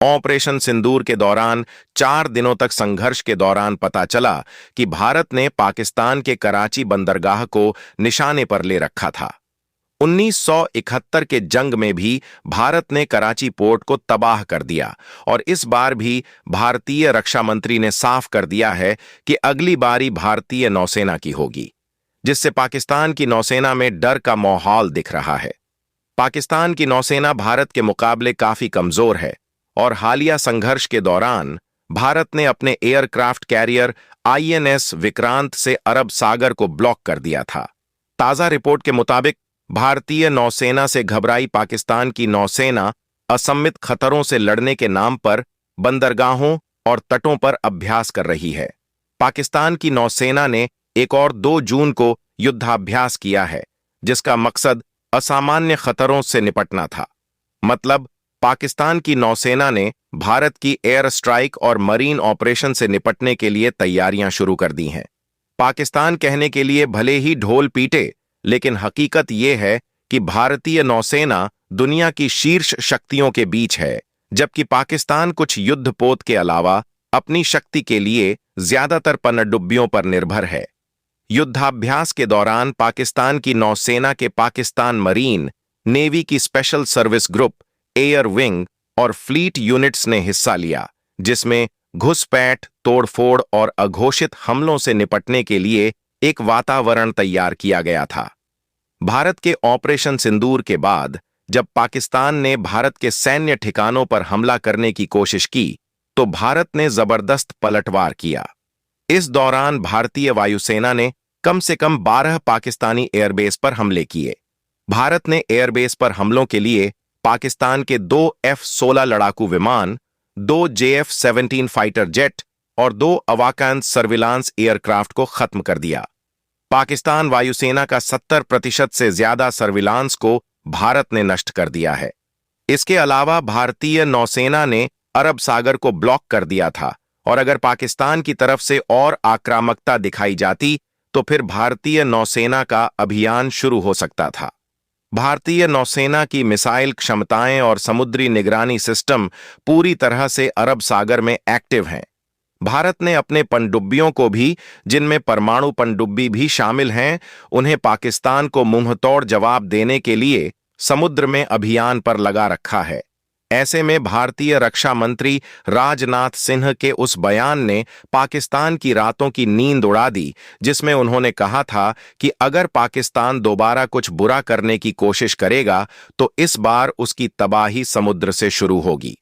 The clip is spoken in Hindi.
ऑपरेशन सिंदूर के दौरान 4 दिनों तक संघर्ष के दौरान पता चला कि भारत ने पाकिस्तान के कराची बंदरगाह को निशाने पर ले रखा था। 1971 के जंग में भी भारत ने कराची पोर्ट को तबाह कर दिया और इस बार भी भारतीय रक्षा मंत्री ने साफ कर दिया है कि अगली बारी भारतीय नौसेना की होगी, जिससे पाकिस्तान की नौसेना में डर का माहौल दिख रहा है। पाकिस्तान की नौसेना भारत के मुकाबले काफी कमजोर है और हालिया संघर्ष के दौरान भारत ने अपने एयरक्राफ्ट कैरियर आईएनएस विक्रांत से अरब सागर को ब्लॉक कर दिया था। ताजा रिपोर्ट के मुताबिक भारतीय नौसेना से घबराई पाकिस्तान की नौसेना असम्मित खतरों से लड़ने के नाम पर बंदरगाहों और तटों पर अभ्यास कर रही है। पाकिस्तान की नौसेना ने एक और 2 जून को युद्धाभ्यास किया है, जिसका मकसद असामान्य खतरों से निपटना था। मतलब पाकिस्तान की नौसेना ने भारत की एयर स्ट्राइक और मरीन ऑपरेशन से निपटने के लिए तैयारियां शुरू कर दी हैं। पाकिस्तान कहने के लिए भले ही ढोल पीटे, लेकिन हकीकत यह है कि भारतीय नौसेना दुनिया की शीर्ष शक्तियों के बीच है, जबकि पाकिस्तान कुछ युद्धपोत के अलावा अपनी शक्ति के लिए ज्यादातर पनडुब्बियों पर निर्भर है। युद्धाभ्यास के दौरान पाकिस्तान की नौसेना के पाकिस्तान मरीन नेवी की special service group, air wing और फ्लीट यूनिट्स ने हिस्सा लिया, जिसमें घुसपैठ, तोड़फोड़ और अघोषित हमलों से निपटने के लिए एक वातावरण तैयार किया गया था। भारत के ऑपरेशन सिंदूर के बाद जब पाकिस्तान ने भारत के सैन्य ठिकानों पर हमला करने की कोशिश की, तो भारत ने जबरदस्त पलटवार किया। इस दौरान भारतीय वायुसेना ने कम से कम 12 पाकिस्तानी एयरबेस पर हमले किए। भारत ने एयरबेस पर हमलों के लिए पाकिस्तान के 2 F-16 लड़ाकू विमान, 2 JF-17 फाइटर जेट और 2 अवाकांस सर्विलांस एयरक्राफ्ट को खत्म कर दिया। पाकिस्तान वायुसेना का 70% से ज्यादा सर्विलांस को भारत ने नष्ट कर दिया है। इसके अलावा भारतीय नौसेना ने अरब सागर को ब्लॉक कर दिया था और अगर पाकिस्तान की तरफ से और आक्रामकता दिखाई जाती तो फिर भारतीय नौसेना का अभियान शुरू हो सकता था। भारतीय नौसेना की मिसाइल क्षमताएं और समुद्री निगरानी सिस्टम पूरी तरह से अरब सागर में एक्टिव हैं। भारत ने अपने पनडुब्बियों को भी, जिनमें परमाणु पनडुब्बी भी शामिल हैं, उन्हें पाकिस्तान को मुंहतोड़ जवाब देने के लिए समुद्र में अभियान पर लगा रखा है। ऐसे में भारतीय रक्षा मंत्री राजनाथ सिंह के उस बयान ने पाकिस्तान की रातों की नींद उड़ा दी, जिसमें उन्होंने कहा था कि अगर पाकिस्तान दोबारा कुछ बुरा करने की कोशिश करेगा तो इस बार उसकी तबाही समुद्र से शुरू होगी।